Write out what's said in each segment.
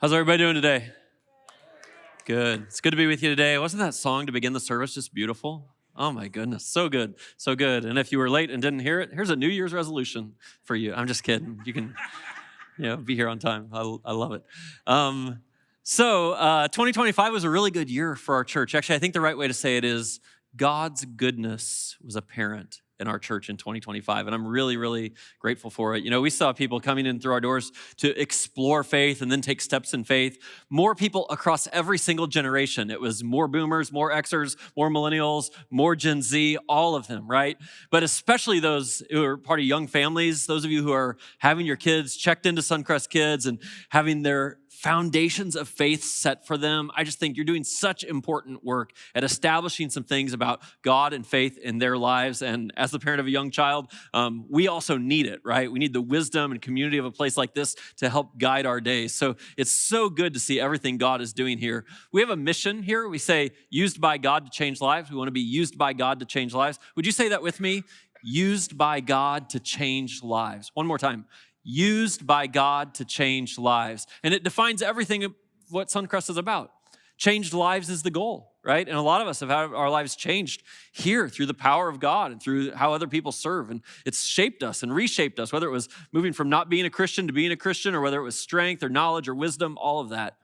How's everybody doing today? Good. It's good to be with you today. Wasn't that song to begin the service just beautiful? Oh my goodness, so good, so good. And if you were late and didn't hear it, here's a New Year's resolution for you. I'm just kidding. You can, be here on time. I love it. 2025 was a really good year for our church. Actually, I think the right way to say it is God's goodness was apparent in our church in 2025. And I'm really, really grateful for it. We saw people coming in through our doors to explore faith and then take steps in faith. More people across every single generation. It was more boomers, more Xers, more millennials, more Gen Z, all of them, right? But especially those who are part of young families, those of you who are having your kids checked into Suncrest Kids and having their foundations of faith set for them. I just think you're doing such important work at establishing some things about God and faith in their lives. And as the parent of a young child, we also need it, right? We need the wisdom and community of a place like this to help guide our days. So it's so good to see everything God is doing here. We have a mission here. We say, used by God to change lives. We want to be used by God to change lives. Would you say that with me? Used by God to change lives. One more time. Used by God to change lives. And it defines everything what Suncrest is about. Changed lives is the goal, right? And a lot of us have had our lives changed here through the power of God and through how other people serve. And it's shaped us and reshaped us, whether it was moving from not being a Christian to being a Christian, or whether it was strength or knowledge or wisdom, all of that.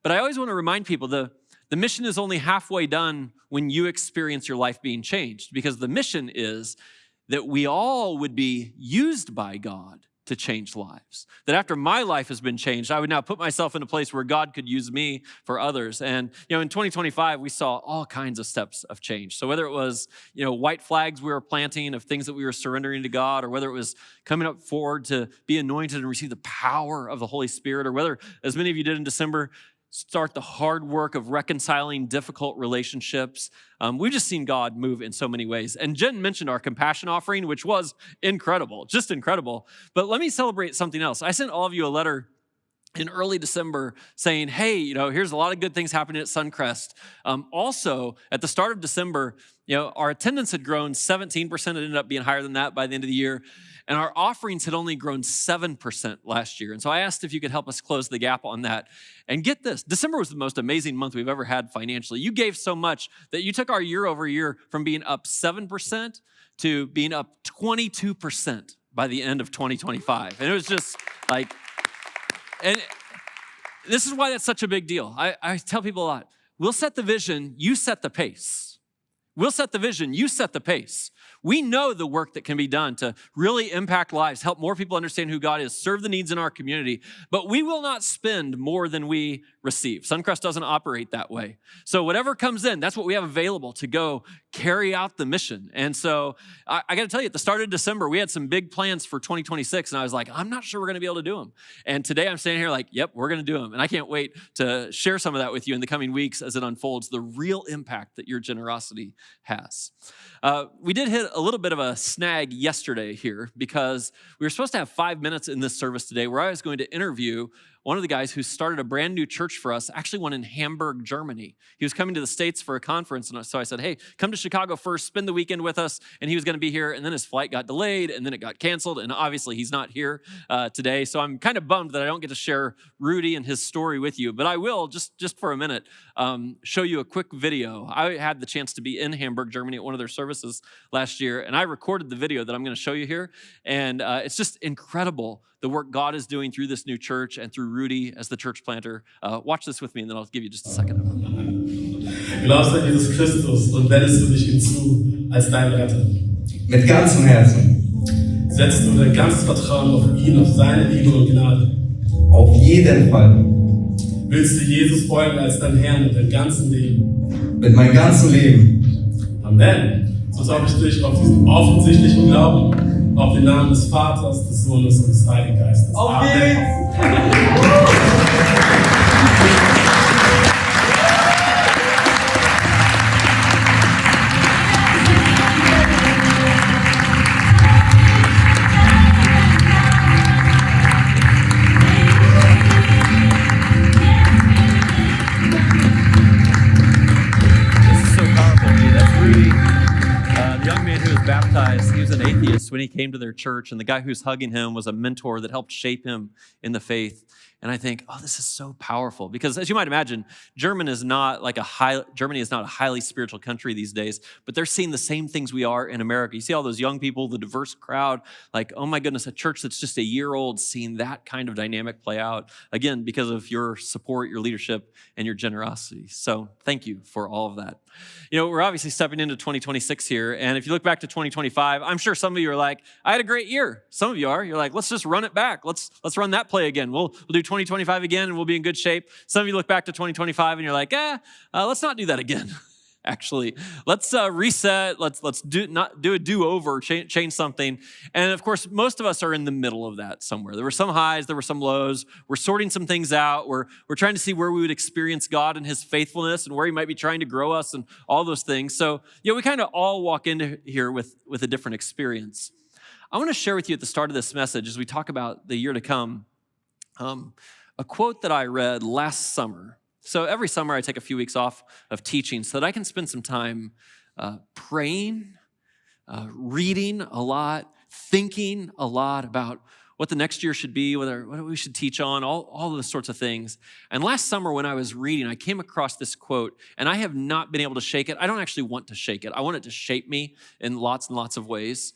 But I always want to remind people the mission is only halfway done when you experience your life being changed, because the mission is that we all would be used by God to change lives. That after my life has been changed, I would now put myself in a place where God could use me for others. And, in 2025, we saw all kinds of steps of change. So whether it was, white flags we were planting of things that we were surrendering to God, or whether it was coming up forward to be anointed and receive the power of the Holy Spirit, or whether, as many of you did in December, start the hard work of reconciling difficult relationships. We've just seen God move in so many ways. And Jen mentioned our compassion offering, which was incredible, just incredible. But let me celebrate something else. I sent all of you a letter in early December saying, hey, here's a lot of good things happening at Suncrest. Also, at the start of December, our attendance had grown 17%. It ended up being higher than that by the end of the year. And our offerings had only grown 7% last year. And so I asked if you could help us close the gap on that. And get this, December was the most amazing month we've ever had financially. You gave so much that you took our year over year from being up 7% to being up 22% by the end of 2025. And it was just like, and this is why that's such a big deal. I tell people a lot, we'll set the vision, you set the pace. We'll set the vision, you set the pace. We know the work that can be done to really impact lives, help more people understand who God is, serve the needs in our community, but we will not spend more than we receive. Suncrest doesn't operate that way. So whatever comes in, that's what we have available to go carry out the mission. And so I got to tell you, at the start of December, we had some big plans for 2026, and I was like, I'm not sure we're going to be able to do them. And today I'm standing here like, yep, we're going to do them. And I can't wait to share some of that with you in the coming weeks as it unfolds, the real impact that your generosity has. We did hit a little bit of a snag yesterday here because we were supposed to have 5 minutes in this service today where I was going to interview one of the guys who started a brand new church for us, actually one in Hamburg, Germany. He was coming to the States for a conference, and so I said, hey, come to Chicago first, spend the weekend with us, and he was going to be here, and then his flight got delayed, and then it got canceled, and obviously he's not here today, so I'm kind of bummed that I don't get to share Rudy and his story with you, but I will, just for a minute, show you a quick video. I had the chance to be in Hamburg, Germany at one of their services last year, and I recorded the video that I'm going to show you here, and it's just incredible the work God is doing through this new church and through Rudy as the church planter. Watch this with me, and then I'll give you just a second. Glaubst an Jesus Christus und wendest du dich hinzu als dein Retter. Mit ganzem Herzen. Setzt du dein ganzes Vertrauen auf ihn, auf seine Liebe und Gnade. Auf jeden Fall. Willst du Jesus folgen als dein Herr mit deinem ganzen Leben? Mit meinem ganzen Leben. Amen. So taufe ich dich auf diesen offensichtlichen Glauben, auf den Namen des Vaters, des Sohnes und des Heiligen Geistes. Amen. He was an atheist when he came to their church, and the guy who's hugging him was a mentor that helped shape him in the faith. And I think, oh, this is so powerful. Because as you might imagine, Germany is not a highly spiritual country these days, but they're seeing the same things we are in America. You see all those young people, the diverse crowd, like, oh my goodness, a church that's just a year old, seeing that kind of dynamic play out, again, because of your support, your leadership, and your generosity. So thank you for all of that. We're obviously stepping into 2026 here, and if you look back to 2025, I'm sure some of you are like, I had a great year. Some of you are. You're like, let's just run it back. Let's run that play again. We'll do 2025 again, and we'll be in good shape. Some of you look back to 2025, and you're like, let's not do that again. Actually, let's reset. Let's not do a do-over, change something. And of course, most of us are in the middle of that somewhere. There were some highs, there were some lows. We're sorting some things out. We're trying to see where we would experience God and his faithfulness and where he might be trying to grow us and all those things. So, we kind of all walk into here with a different experience. I want to share with you at the start of this message, as we talk about the year to come, a quote that I read last summer. So every summer I take a few weeks off of teaching so that I can spend some time praying, reading a lot, thinking a lot about what the next year should be, what we should teach on, all those sorts of things. And last summer when I was reading, I came across this quote, and I have not been able to shake it. I don't actually want to shake it. I want it to shape me in lots and lots of ways.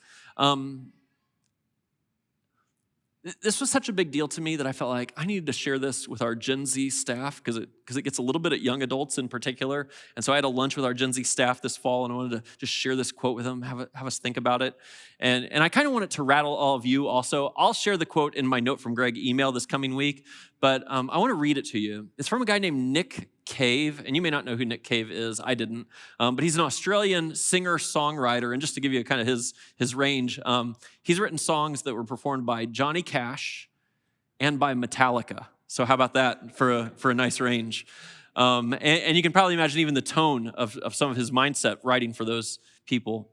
This was such a big deal to me that I felt like I needed to share this with our Gen Z staff because it gets a little bit at young adults in particular. And so I had a lunch with our Gen Z staff this fall, and I wanted to just share this quote with them, have us think about it. And I kind of want it to rattle all of you also. I'll share the quote in my Note from Greg email this coming week, but I want to read it to you. It's from a guy named Nick Cave, and you may not know who Nick Cave is. I didn't, but he's an Australian singer-songwriter, and just to give you kind of his range, he's written songs that were performed by Johnny Cash and by Metallica. So how about that for a nice range? And you can probably imagine even the tone of some of his mindset writing for those people.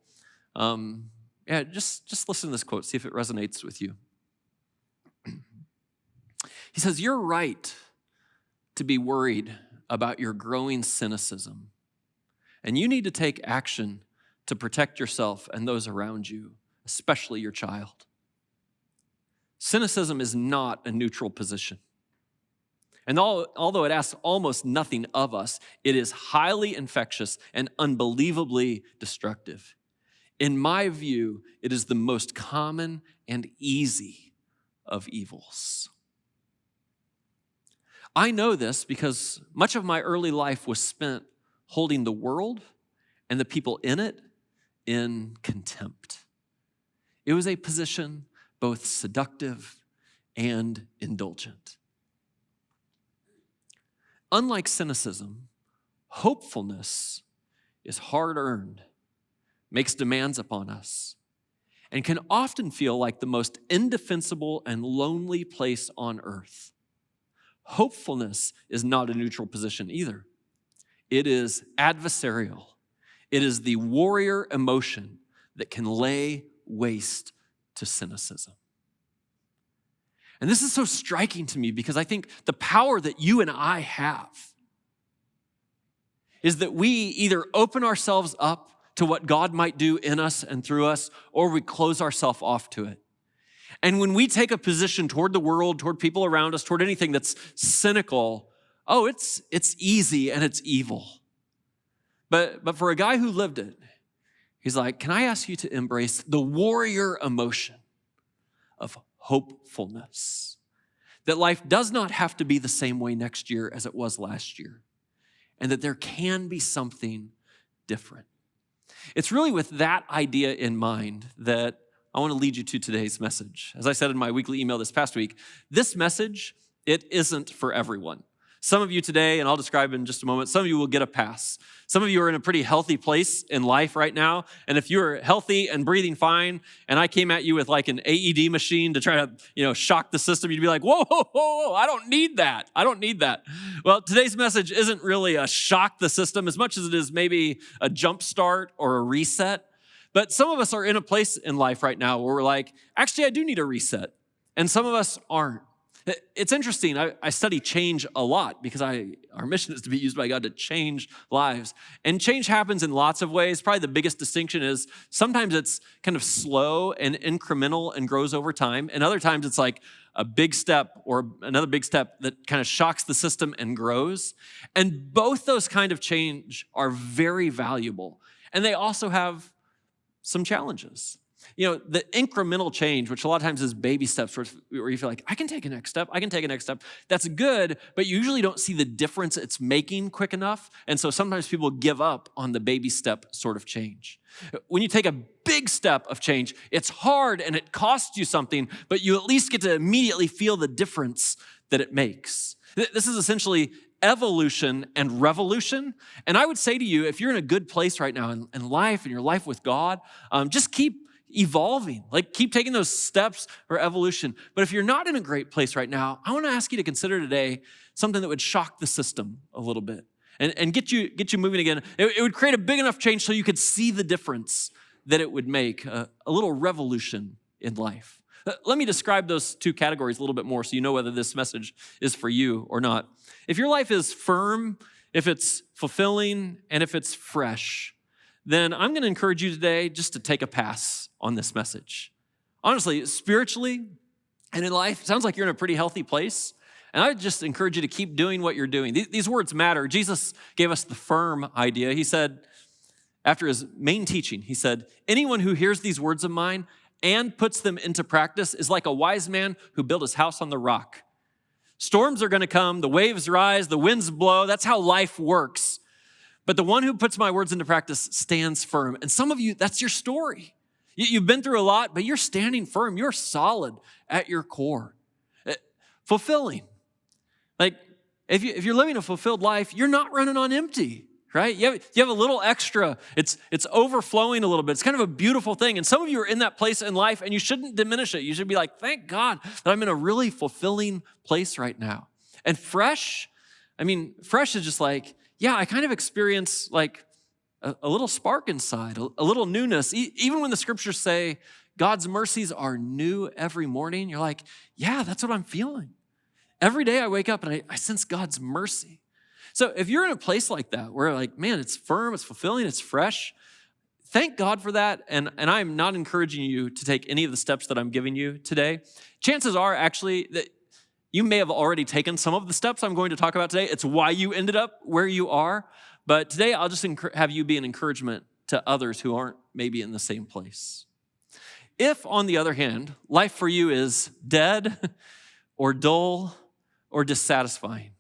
Just listen to this quote, see if it resonates with you. He says, "You're right to be worried about your growing cynicism, and you need to take action to protect yourself and those around you, especially your child. Cynicism is not a neutral position. And although it asks almost nothing of us, it is highly infectious and unbelievably destructive. In my view, it is the most common and easy of evils." I know this because much of my early life was spent holding the world and the people in it in contempt. It was a position both seductive and indulgent. Unlike cynicism, hopefulness is hard-earned, makes demands upon us, and can often feel like the most indefensible and lonely place on earth. Hopefulness is not a neutral position either. It is adversarial. It is the warrior emotion that can lay waste to cynicism. And this is so striking to me because I think the power that you and I have is that we either open ourselves up to what God might do in us and through us, or we close ourselves off to it. And when we take a position toward the world, toward people around us, toward anything that's cynical, it's easy and it's evil. But for a guy who lived it, he's like, can I ask you to embrace the warrior emotion of hopefulness? That life does not have to be the same way next year as it was last year, and that there can be something different. It's really with that idea in mind that I want to lead you to today's message. As I said in my weekly email this past week, this message, it isn't for everyone. Some of you today, and I'll describe in just a moment, some of you will get a pass. Some of you are in a pretty healthy place in life right now, and if you're healthy and breathing fine, and I came at you with like an AED machine to try to, shock the system, you'd be like, whoa, I don't need that. I don't need that. Well, today's message isn't really a shock the system as much as it is maybe a jump start or a reset. But some of us are in a place in life right now where we're like, actually, I do need a reset. And some of us aren't. It's interesting. I study change a lot because our mission is to be used by God to change lives. And change happens in lots of ways. Probably the biggest distinction is sometimes it's kind of slow and incremental and grows over time. And other times it's like a big step or another big step that kind of shocks the system and grows. And both those kind of change are very valuable. And they also have some challenges. You know, the incremental change, which a lot of times is baby steps where you feel like, I can take a next step, I can take a next step. That's good, but you usually don't see the difference it's making quick enough. And so sometimes people give up on the baby step sort of change. When you take a big step of change, it's hard and it costs you something, but you at least get to immediately feel the difference that it makes. This is essentially evolution and revolution. And I would say to you, if you're in a good place right now in life, in your life with God, just keep evolving, like keep taking those steps for evolution. But if you're not in a great place right now, I want to ask you to consider today something that would shock the system a little bit and get you moving again. It would create a big enough change so you could see the difference that it would make, a little revolution in life. Let me describe those two categories a little bit more so you know whether this message is for you or not. If your life is firm, if it's fulfilling, and if it's fresh, then I'm going to encourage you today just to take a pass on this message. Honestly, spiritually and in life, it sounds like you're in a pretty healthy place. And I would just encourage you to keep doing what you're doing. These words matter. Jesus gave us the firm idea. He said, after his main teaching, he said, anyone who hears these words of mine and puts them into practice is like a wise man who built his house on the rock. Storms are going to come, the waves rise, the winds blow. That's how life works. But the one who puts my words into practice stands firm. And some of you, that's your story. You've been through a lot, but you're standing firm. You're solid at your core. Fulfilling. Like, if you're living a fulfilled life, you're not running on empty, right? You have a little extra. It's overflowing a little bit. It's kind of a beautiful thing. And some of you are in that place in life, and you shouldn't diminish it. You should be like, thank God that I'm in a really fulfilling place right now. And fresh is just like, yeah, I kind of experience like a little spark inside, a little newness. Even when the scriptures say God's mercies are new every morning, you're like, yeah, that's what I'm feeling. Every day I wake up and I sense God's mercy. So if you're in a place like that, where like, man, it's firm, it's fulfilling, it's fresh, thank God for that. And I'm not encouraging you to take any of the steps that I'm giving you today. Chances are actually that you may have already taken some of the steps I'm going to talk about today. It's why you ended up where you are. But today, I'll just have you be an encouragement to others who aren't maybe in the same place. If, on the other hand, life for you is dead or dull or dissatisfying,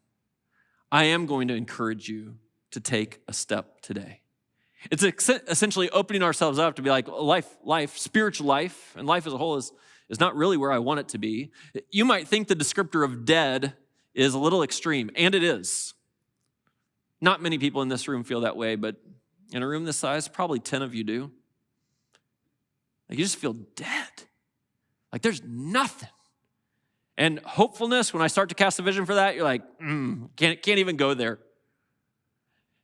I am going to encourage you to take a step today. It's essentially opening ourselves up to be like, life, spiritual life, and life as a whole is not really where I want it to be. You might think the descriptor of dead is a little extreme, and it is. Not many people in this room feel that way, but in a room this size, probably 10 of you do. Like you just feel dead. Like there's nothing. And hopefulness, when I start to cast a vision for that, you're like, can't even go there.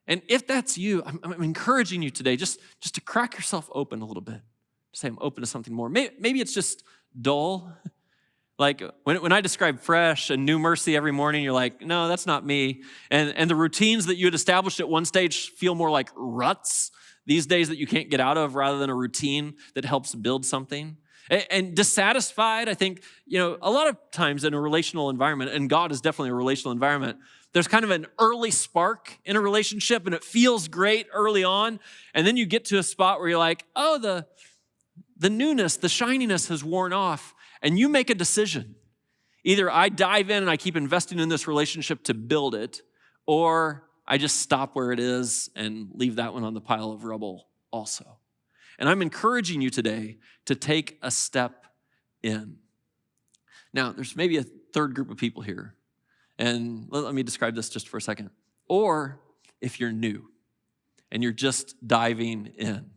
And if that's you, I'm encouraging you today just to crack yourself open a little bit. Say I'm open to something more. Maybe it's just dull. Like when I describe fresh and new mercy every morning, you're like, no, that's not me. And the routines that you had established at one stage feel more like ruts these days that you can't get out of rather than a routine that helps build something. And dissatisfied, I think, a lot of times in a relational environment, and God is definitely a relational environment, there's kind of an early spark in a relationship and it feels great early on. And then you get to a spot where you're like, oh, the newness, the shininess has worn off. And you make a decision. Either I dive in and I keep investing in this relationship to build it, or I just stop where it is and leave that one on the pile of rubble also. And I'm encouraging you today to take a step in. Now, there's maybe a third group of people here. And let me describe this just for a second. Or if you're new and you're just diving in.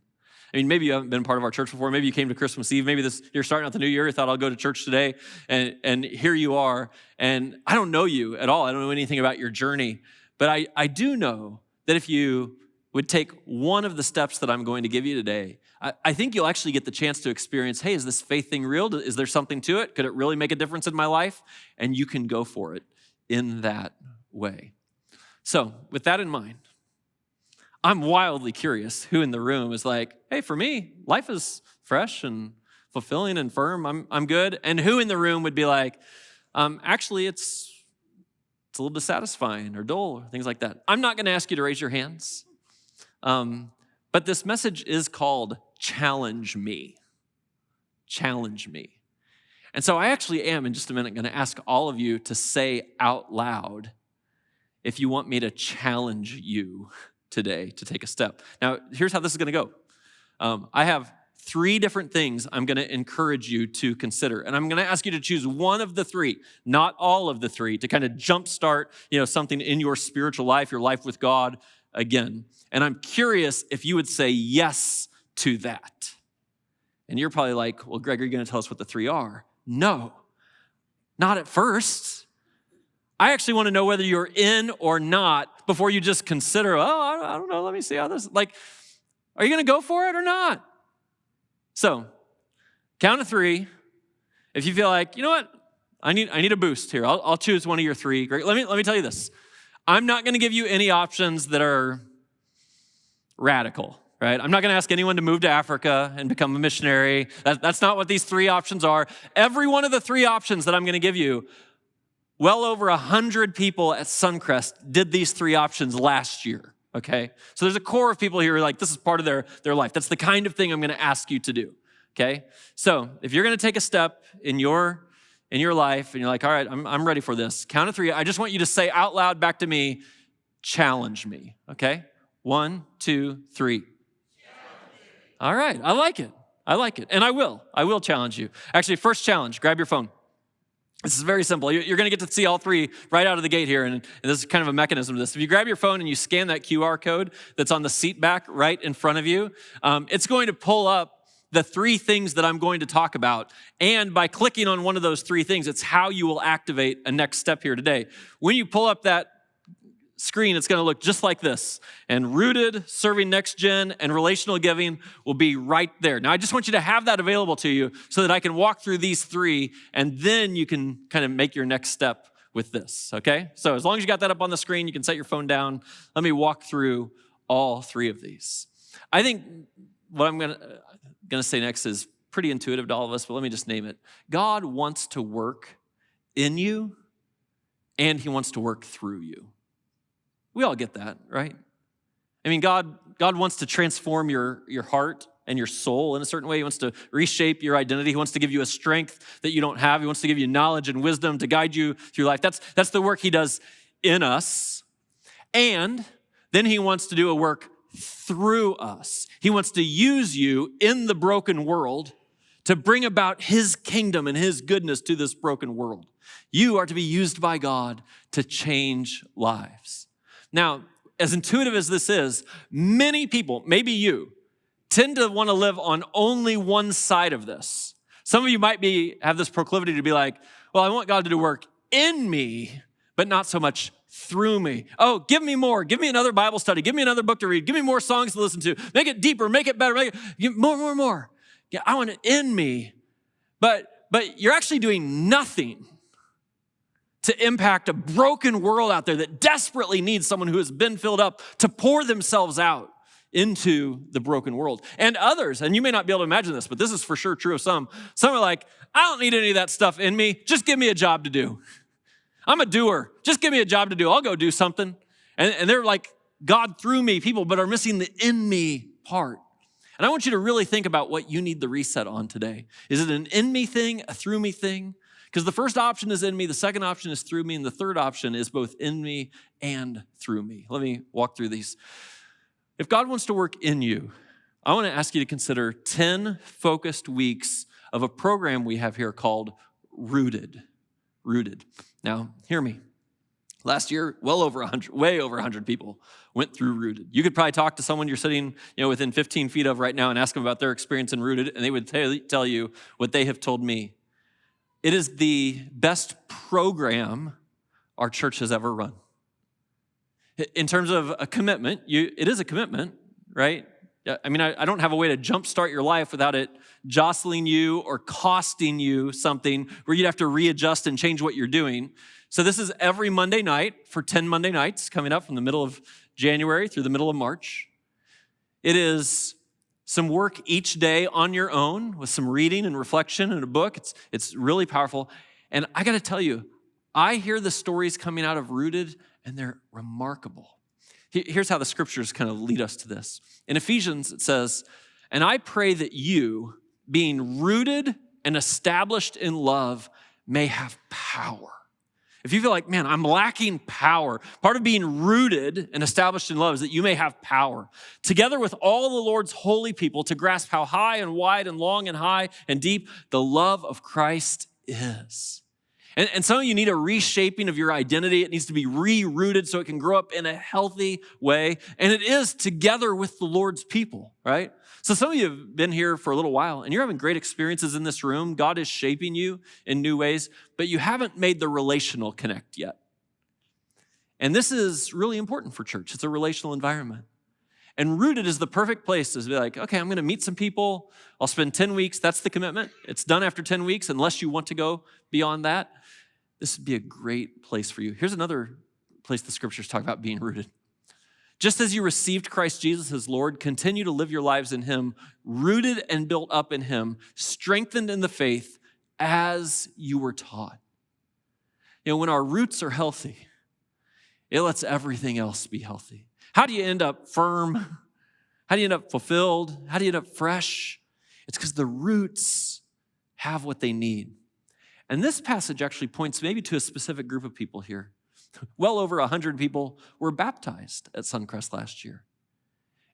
I mean, maybe you haven't been part of our church before. Maybe you came to Christmas Eve. Maybe you're starting out the new year. You thought, I'll go to church today. And here you are. And I don't know you at all. I don't know anything about your journey. But I do know that if you would take one of the steps that I'm going to give you today, I think you'll actually get the chance to experience, hey, is this faith thing real? Is there something to it? Could it really make a difference in my life? And you can go for it in that way. So with that in mind, I'm wildly curious who in the room is like, hey, for me, life is fresh and fulfilling and firm. I'm good. And who in the room would be like, Actually, it's a little dissatisfying or dull, or things like that. I'm not gonna ask you to raise your hands, but this message is called Challenge Me. Challenge Me. And so I actually am, in just a minute, gonna ask all of you to say out loud if you want me to challenge you today to take a step. Now, here's how this is gonna go. I have 3 different things I'm gonna encourage you to consider. And I'm gonna ask you to choose one of the 3, not all of the 3, to kind of jumpstart, something in your spiritual life, your life with God again. And I'm curious if you would say yes to that. And you're probably like, well, Greg, are you gonna tell us what the 3 are? No, not at first. I actually wanna know whether you're in or not before you just consider, I don't know, let me see how this, are you gonna go for it or not? So, count of 3. If you feel like, you know what, I need a boost here. I'll choose one of your 3. Great. Let me tell you this. I'm not gonna give you any options that are radical, right? I'm not gonna ask anyone to move to Africa and become a missionary. That's not what these 3 options are. Every one of the 3 options that I'm gonna give you, well over 100 people at Suncrest did these 3 options last year. Okay? So there's a core of people here who are like, this is part of their life. That's the kind of thing I'm gonna ask you to do, okay? So if you're gonna take a step in your life and you're like, all right, I'm ready for this, count of 3, I just want you to say out loud back to me, challenge me, okay? 1, 2, 3. All right, I like it. And I will challenge you. Actually, first challenge, grab your phone. This is very simple. You're gonna get to see all 3 right out of the gate here, and this is kind of a mechanism of this. If you grab your phone and you scan that QR code that's on the seat back right in front of you, it's going to pull up the 3 things that I'm going to talk about. And by clicking on one of those 3 things, it's how you will activate a next step here today. When you pull up that screen, it's gonna look just like this. And Rooted, Serving Next Gen, and Relational Giving will be right there. Now, I just want you to have that available to you so that I can walk through these 3, and then you can kind of make your next step with this, okay? So as long as you got that up on the screen, you can set your phone down. Let me walk through all 3 of these. I think what I'm gonna say next is pretty intuitive to all of us, but let me just name it. God wants to work in you, and he wants to work through you. We all get that, right? I mean, God wants to transform your heart and your soul in a certain way. He wants to reshape your identity. He wants to give you a strength that you don't have. He wants to give you knowledge and wisdom to guide you through life. That's the work he does in us. And then he wants to do a work through us. He wants to use you in the broken world to bring about his kingdom and his goodness to this broken world. You are to be used by God to change lives. Now, as intuitive as this is, many people, maybe you, tend to want to live on only one side of this. Some of you might have this proclivity to be like, well, I want God to do work in me, but not so much through me. Oh, give me more. Give me another Bible study. Give me another book to read. Give me more songs to listen to. Make it deeper. Make it better. Give more. Yeah, I want it in me. But you're actually doing nothing to impact a broken world out there that desperately needs someone who has been filled up to pour themselves out into the broken world. And others, and you may not be able to imagine this, but this is for sure true of some are like, I don't need any of that stuff in me. Just give me a job to do. I'm a doer. Just give me a job to do. I'll go do something. And they're like, God through me people, but are missing the in me part. And I want you to really think about what you need the reset on today. Is it an in me thing, a through me thing? Because the first option is in me, the second option is through me, and the third option is both in me and through me. Let me walk through these. If God wants to work in you, I want to ask you to consider 10 focused weeks of a program we have here called Rooted. Rooted. Now, hear me. Last year, way over 100 people went through Rooted. You could probably talk to someone you're sitting within 15 feet of right now and ask them about their experience in Rooted, and they would tell you what they have told me. It is the best program our church has ever run. In terms of a commitment, it is a commitment, right? I mean, I don't have a way to jumpstart your life without it jostling you or costing you something where you'd have to readjust and change what you're doing. So this is every Monday night for 10 Monday nights coming up from the middle of January through the middle of March. It is some work each day on your own with some reading and reflection and a book. It's really powerful. And I got to tell you, I hear the stories coming out of Rooted, and they're remarkable. Here's how the scriptures kind of lead us to this. In Ephesians, it says, "And I pray that you, being rooted and established in love, may have power." If you feel like, man, I'm lacking power, part of being rooted and established in love is that you may have power, together with all the Lord's holy people, to grasp how high and wide and long and high and deep the love of Christ is. And some of you need a reshaping of your identity. It needs to be re-rooted so it can grow up in a healthy way. And it is together with the Lord's people, right? So some of you have been here for a little while and you're having great experiences in this room. God is shaping you in new ways, but you haven't made the relational connect yet. And this is really important for church. It's a relational environment. And Rooted is the perfect place to be like, okay, I'm going to meet some people. I'll spend 10 weeks. That's the commitment. It's done after 10 weeks, unless you want to go beyond that. This would be a great place for you. Here's another place the scriptures talk about being rooted. Just as you received Christ Jesus as Lord, continue to live your lives in him, rooted and built up in him, strengthened in the faith as you were taught. You know, when our roots are healthy, it lets everything else be healthy. How do you end up firm? How do you end up fulfilled? How do you end up fresh? It's because the roots have what they need. And this passage actually points maybe to a specific group of people here. Well over 100 people were baptized at Suncrest last year.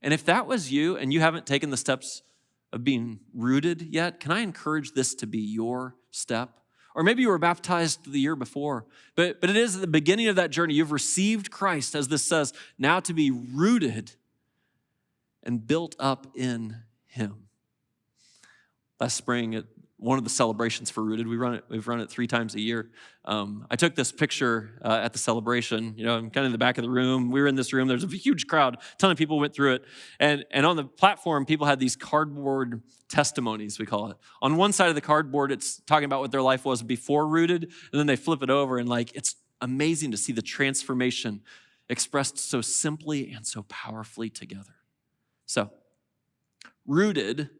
And if that was you and you haven't taken the steps of being rooted yet, can I encourage this to be your step? Or maybe you were baptized the year before, but it is at the beginning of that journey. You've received Christ, as this says, now to be rooted and built up in him. Last spring at one of the celebrations for Rooted, we've run it 3 times a year. I took this picture at the celebration. You know, I'm kind of in the back of the room. We were in this room. There's a huge crowd. A ton of people went through it. And on the platform, people had these cardboard testimonies, we call it. On one side of the cardboard, it's talking about what their life was before Rooted. And then they flip it over and it's amazing to see the transformation expressed so simply and so powerfully together. So, Rooted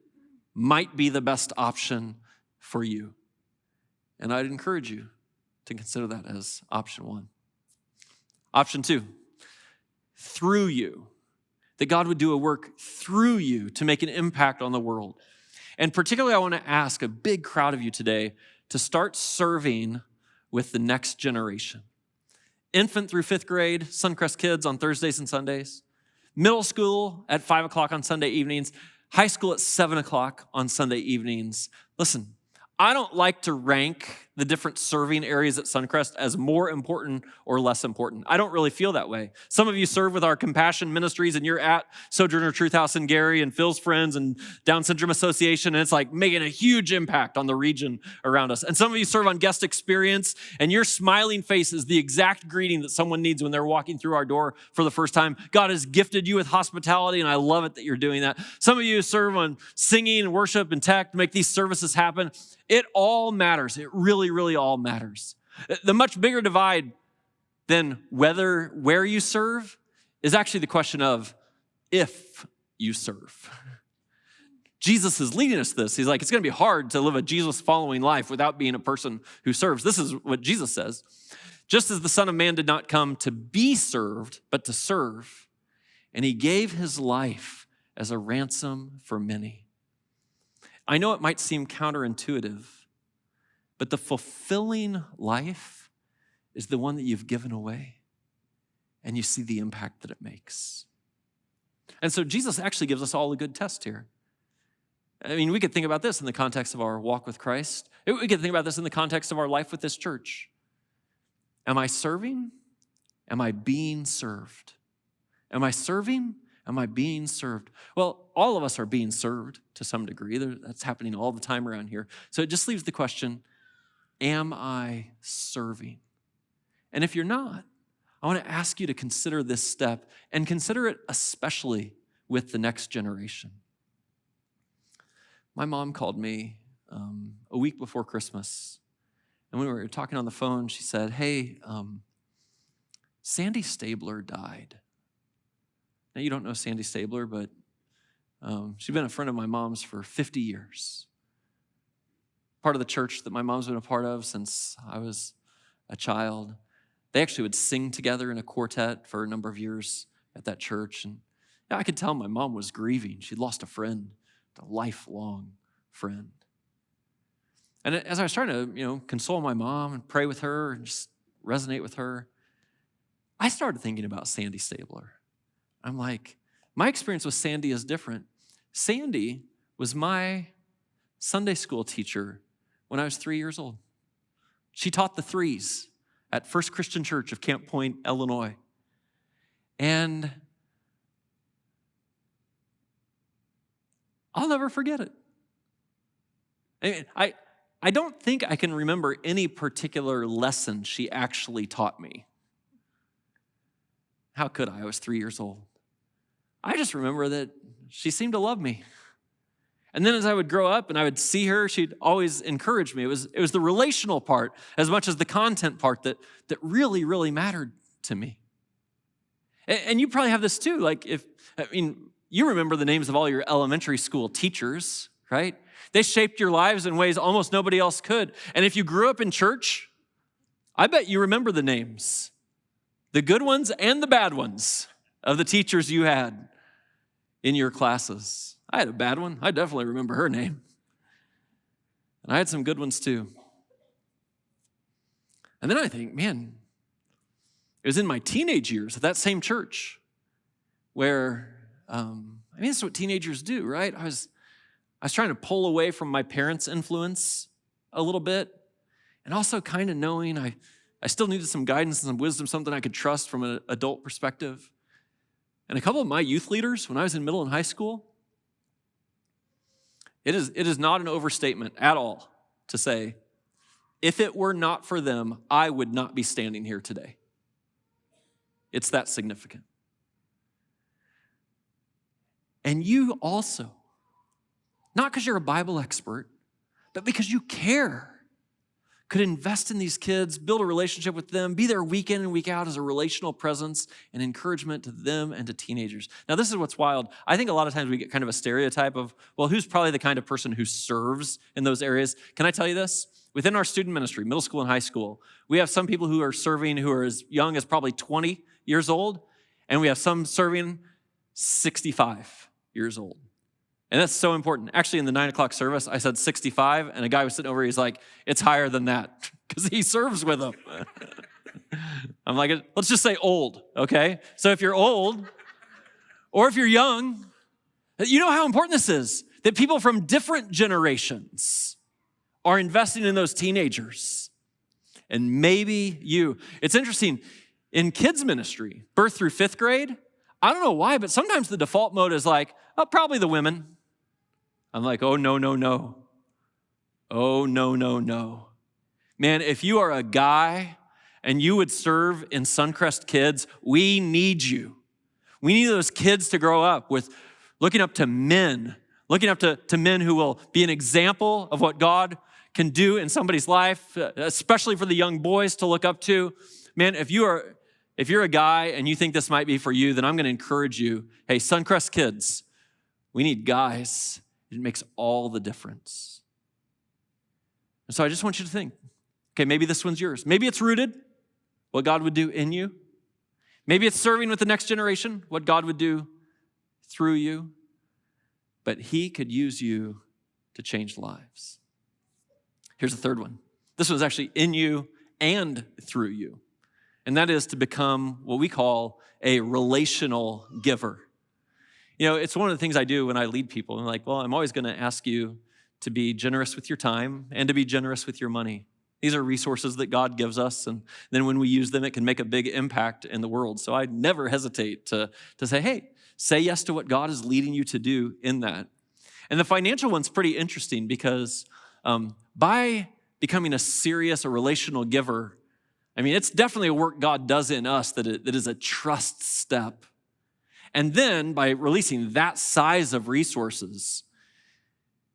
might be the best option for you. And I'd encourage you to consider that as option 1. Option 2, through you. That God would do a work through you to make an impact on the world. And particularly, I want to ask a big crowd of you today to start serving with the next generation. Infant through 5th grade, Suncrest kids on Thursdays and Sundays. Middle school at 5 o'clock on Sunday evenings. High school at 7 o'clock on Sunday evenings. Listen, I don't like to rank the different serving areas at Suncrest as more important or less important. I don't really feel that way. Some of you serve with our compassion ministries and you're at Sojourner Truth House in Gary and Phil's Friends and Down Syndrome Association, and it's like making a huge impact on the region around us. And some of you serve on guest experience and your smiling face is the exact greeting that someone needs when they're walking through our door for the first time. God has gifted you with hospitality and I love it that you're doing that. Some of you serve on singing and worship and tech to make these services happen. It all matters. It really, really all matters. The much bigger divide than where you serve is actually the question of if you serve. Jesus is leading us to this. He's like, it's going to be hard to live a Jesus-following life without being a person who serves. This is what Jesus says. Just as the Son of Man did not come to be served, but to serve, and he gave his life as a ransom for many. I know it might seem counterintuitive, but the fulfilling life is the one that you've given away, and you see the impact that it makes. And so Jesus actually gives us all a good test here. I mean, we could think about this in the context of our walk with Christ. We could think about this in the context of our life with this church. Am I serving? Am I being served? Am I serving? Am I being served? Well, all of us are being served to some degree. That's happening all the time around here. So it just leaves the question, am I serving? And if you're not, I want to ask you to consider this step and consider it especially with the next generation. My mom called me a week before Christmas. And when we were talking on the phone, she said, hey, Sandy Stabler died. Now, you don't know Sandy Stabler, but she's been a friend of my mom's for 50 years. part of the church that my mom's been a part of since I was a child. They actually would sing together in a quartet for a number of years at that church. And yeah, I could tell my mom was grieving. She'd lost a friend, a lifelong friend. And as I was trying to, console my mom and pray with her and just resonate with her, I started thinking about Sandy Stabler. I'm like, my experience with Sandy is different. Sandy was my Sunday school teacher when I was 3 years old. She taught the threes at First Christian Church of Camp Point, Illinois. And I'll never forget it. I don't think I can remember any particular lesson she actually taught me. How could I? I was 3 years old. I just remember that she seemed to love me. And then as I would grow up and I would see her, she'd always encourage me. It was the relational part as much as the content part that really, really mattered to me. And you probably have this too. You remember the names of all your elementary school teachers, right? They shaped your lives in ways almost nobody else could. And if you grew up in church, I bet you remember the names, the good ones and the bad ones of the teachers you had in your classes. I had a bad one. I definitely remember her name. And I had some good ones too. And then I think, man, it was in my teenage years at that same church where, this is what teenagers do, right? I was trying to pull away from my parents' influence a little bit, and also kind of knowing I still needed some guidance and some wisdom, something I could trust from an adult perspective. And a couple of my youth leaders, when I was in middle and high school, it is not an overstatement at all to say, if it were not for them, I would not be standing here today. It's that significant. And you also, not because you're a Bible expert, but because you care, could invest in these kids, build a relationship with them, be there week in and week out as a relational presence and encouragement to them and to teenagers. Now, this is what's wild. I think a lot of times we get kind of a stereotype of, well, who's probably the kind of person who serves in those areas? Can I tell you this? Within our student ministry, middle school and high school, we have some people who are serving who are as young as probably 20 years old, and we have some serving 65 years old. And that's so important. Actually, in the 9 o'clock service, I said 65, and a guy was sitting over, he's like, it's higher than that, because he serves with them. I'm like, let's just say old, okay? So if you're old, or if you're young, you know how important this is, that people from different generations are investing in those teenagers. And maybe you. It's interesting, in kids ministry, birth through 5th grade, I don't know why, but sometimes the default mode is like, oh, probably the women. I'm like, oh, no, no, no. Oh, no, no, no. Man, if you are a guy and you would serve in Suncrest Kids, we need you. We need those kids to grow up with looking up to men, looking up to men who will be an example of what God can do in somebody's life, especially for the young boys to look up to. Man, if you're a guy and you think this might be for you, then I'm going to encourage you. Hey, Suncrest Kids, we need guys. It makes all the difference. And so I just want you to think, okay, maybe this one's yours. Maybe it's rooted, what God would do in you. Maybe it's serving with the next generation, what God would do through you. But he could use you to change lives. Here's the third one. This one's actually in you and through you. And that is to become what we call a relational giver. It's one of the things I do when I lead people. I'm like, well, I'm always going to ask you to be generous with your time and to be generous with your money. These are resources that God gives us, and then when we use them, it can make a big impact in the world. So I never hesitate to say, hey, say yes to what God is leading you to do in that. And the financial one's pretty interesting because by becoming a relational giver, it's definitely a work God does in us that is a trust step. And then by releasing that size of resources,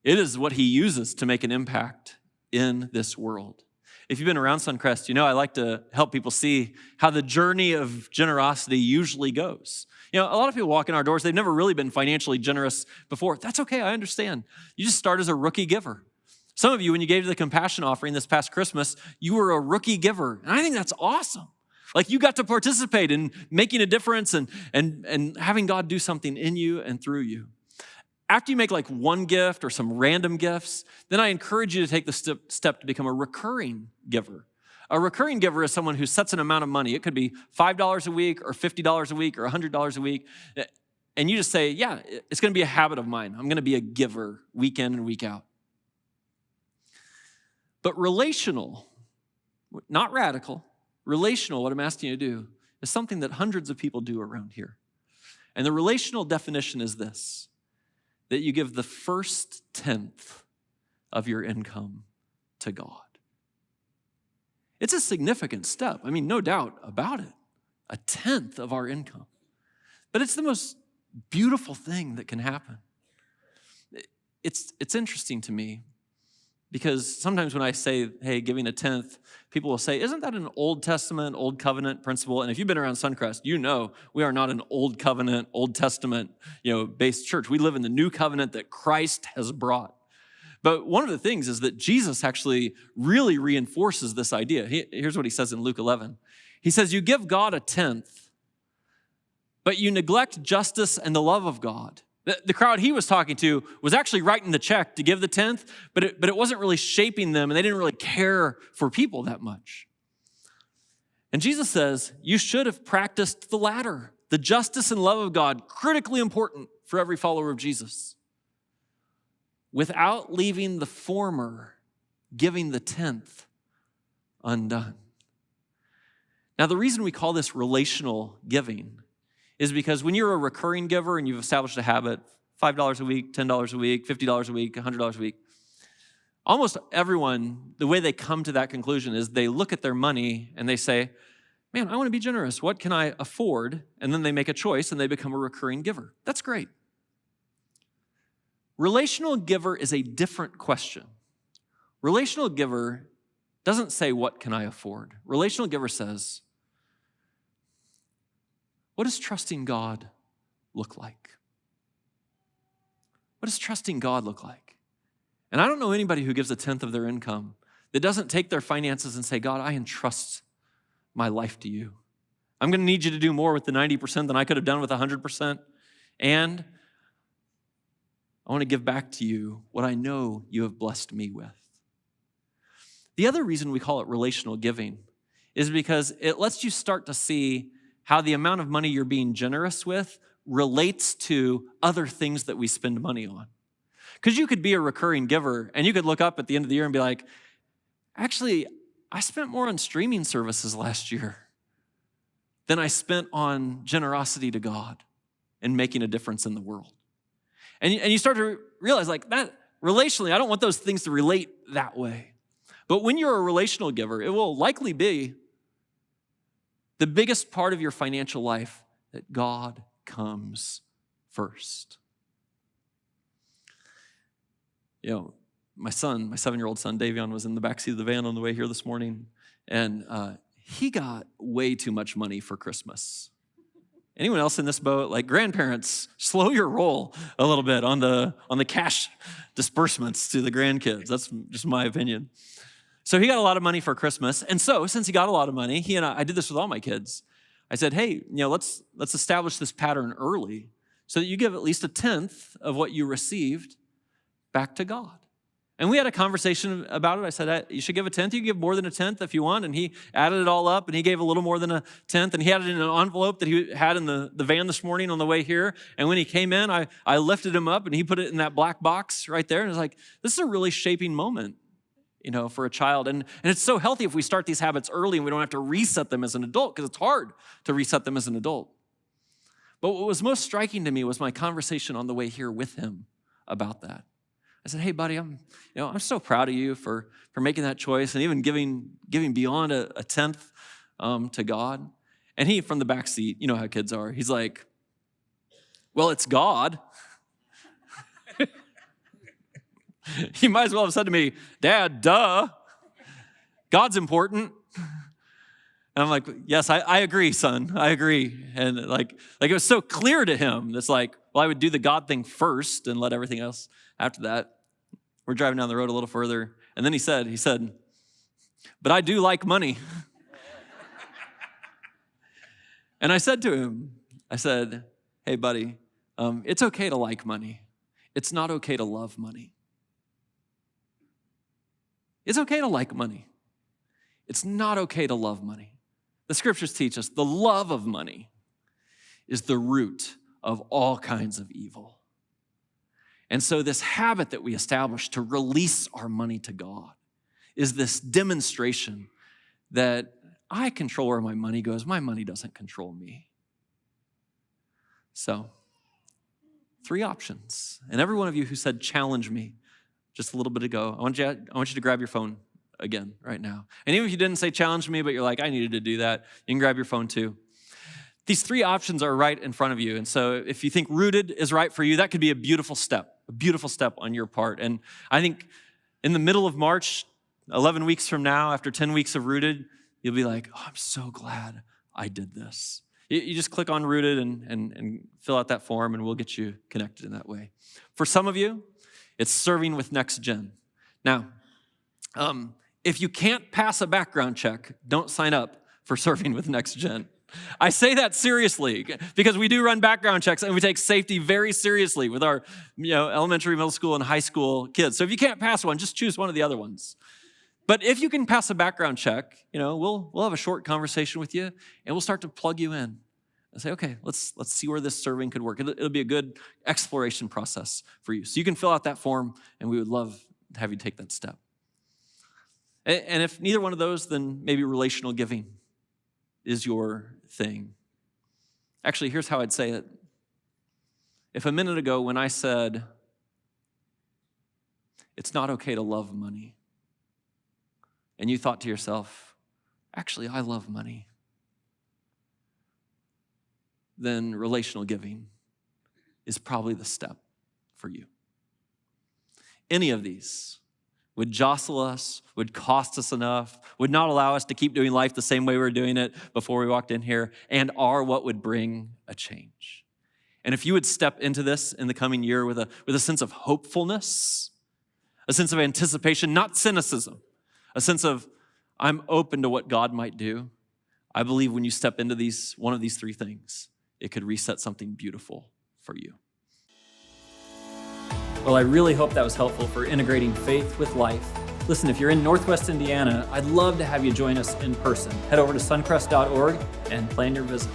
it is what he uses to make an impact in this world. If you've been around Suncrest, I like to help people see how the journey of generosity usually goes. A lot of people walk in our doors, they've never really been financially generous before. That's okay, I understand. You just start as a rookie giver. Some of you, when you gave to the compassion offering this past Christmas, you were a rookie giver. And I think that's awesome. Like you got to participate in making a difference and having God do something in you and through you. After you make like one gift or some random gifts, then I encourage you to take the step to become a recurring giver. A recurring giver is someone who sets an amount of money. It could be $5 a week or $50 a week or $100 a week. And you just say, yeah, it's going to be a habit of mine. I'm going to be a giver week in and week out. But relational, not radical, relational, what I'm asking you to do is something that hundreds of people do around here. And the relational definition is this, that you give the first tenth of your income to God. It's a significant step. I mean, no doubt about it. A tenth of our income. But it's the most beautiful thing that can happen. It's interesting to me because sometimes when I say, hey, giving a tenth, people will say, isn't that an Old Testament, Old Covenant principle? And if you've been around Suncrest, you know we are not an Old Covenant, Old Testament, based church. We live in the new covenant that Christ has brought. But one of the things is that Jesus actually really reinforces this idea. Here's what he says in Luke 11. He says, you give God a tenth, but you neglect justice and the love of God. The crowd he was talking to was actually writing the check to give the tenth, but it wasn't really shaping them, and they didn't really care for people that much. And Jesus says, you should have practiced the latter. The justice and love of God, critically important for every follower of Jesus. Without leaving the former, giving the tenth undone. Now, the reason we call this relational giving is because when you're a recurring giver and you've established a habit, $5 a week, $10 a week, $50 a week, $100 a week, almost everyone, the way they come to that conclusion is they look at their money and they say, man, I want to be generous. What can I afford? And then they make a choice and they become a recurring giver. That's great. Relational giver is a different question. Relational giver doesn't say, what can I afford? Relational giver says, what does trusting God look like? What does trusting God look like? And I don't know anybody who gives a tenth of their income that doesn't take their finances and say, God, I entrust my life to you. I'm going to need you to do more with the 90% than I could have done with 100%. And I want to give back to you what I know you have blessed me with. The other reason we call it relational giving is because it lets you start to see how the amount of money you're being generous with relates to other things that we spend money on. Because you could be a recurring giver and you could look up at the end of the year and be like, actually, I spent more on streaming services last year than I spent on generosity to God and making a difference in the world. And you start to realize like that relationally, I don't want those things to relate that way. But when you're a relational giver, it will likely be the biggest part of your financial life that God comes first. My son, my 7-year-old son, Davion, was in the backseat of the van on the way here this morning, and he got way too much money for Christmas. Anyone else in this boat? Like grandparents, slow your roll a little bit on the cash disbursements to the grandkids. That's just my opinion. So he got a lot of money for Christmas. And so since he got a lot of money, he and I did this with all my kids. I said, hey, let's establish this pattern early so that you give at least a tenth of what you received back to God. And we had a conversation about it. I said, you should give a tenth. You can give more than a tenth if you want. And he added it all up, and he gave a little more than a tenth. And he had it in an envelope that he had in the van this morning on the way here. And when he came in, I lifted him up, and he put it in that black box right there. And it's like, this is a really shaping moment, for a child. And it's so healthy if we start these habits early and we don't have to reset them as an adult, because it's hard to reset them as an adult. But what was most striking to me was my conversation on the way here with him about that. I said, hey, buddy, I'm so proud of you for making that choice and even giving beyond a tenth to God. And he, from the back seat, you know how kids are, he's like, well, it's God. He might as well have said to me, Dad, duh, God's important. And I'm like, yes, I agree, son, I agree. And like it was so clear to him. That's like, well, I would do the God thing first and let everything else after that. We're driving down the road a little further. And then he said, but I do like money. And I said to him, hey, buddy, it's okay to like money. It's not okay to love money. It's okay to like money. It's not okay to love money. The scriptures teach us the love of money is the root of all kinds of evil. And so this habit that we establish to release our money to God is this demonstration that I control where my money goes. My money doesn't control me. So, 3 options. And every one of you who said challenge me just a little bit ago, I want you to grab your phone again right now. And even if you didn't say challenge me, but you're like, I needed to do that, you can grab your phone too. These 3 options are right in front of you. And so if you think rooted is right for you, that could be a beautiful step on your part. And I think in the middle of March, 11 weeks from now, after 10 weeks of rooted, you'll be like, oh, I'm so glad I did this. You just click on rooted and fill out that form, and we'll get you connected in that way. For some of you, it's serving with Next Gen. Now, if you can't pass a background check, don't sign up for serving with Next Gen. I say that seriously because we do run background checks and we take safety very seriously with our elementary, middle school, and high school kids. So if you can't pass one, just choose one of the other ones. But if you can pass a background check, we'll have a short conversation with you and we'll start to plug you in and say, okay, let's see where this serving could work. It'll be a good exploration process for you. So you can fill out that form and we would love to have you take that step. And if neither one of those, then maybe relational giving is your thing. Actually, here's how I'd say it. If a minute ago when I said, it's not okay to love money, and you thought to yourself, actually, I love money, then relational giving is probably the step for you. Any of these would jostle us, would cost us enough, would not allow us to keep doing life the same way we were doing it before we walked in here, and are what would bring a change. And if you would step into this in the coming year with a sense of hopefulness, a sense of anticipation, not cynicism, a sense of, I'm open to what God might do, I believe when you step into one of these 3 things, it could reset something beautiful for you. Well, I really hope that was helpful for integrating faith with life. Listen, if you're in Northwest Indiana, I'd love to have you join us in person. Head over to suncrest.org and plan your visit.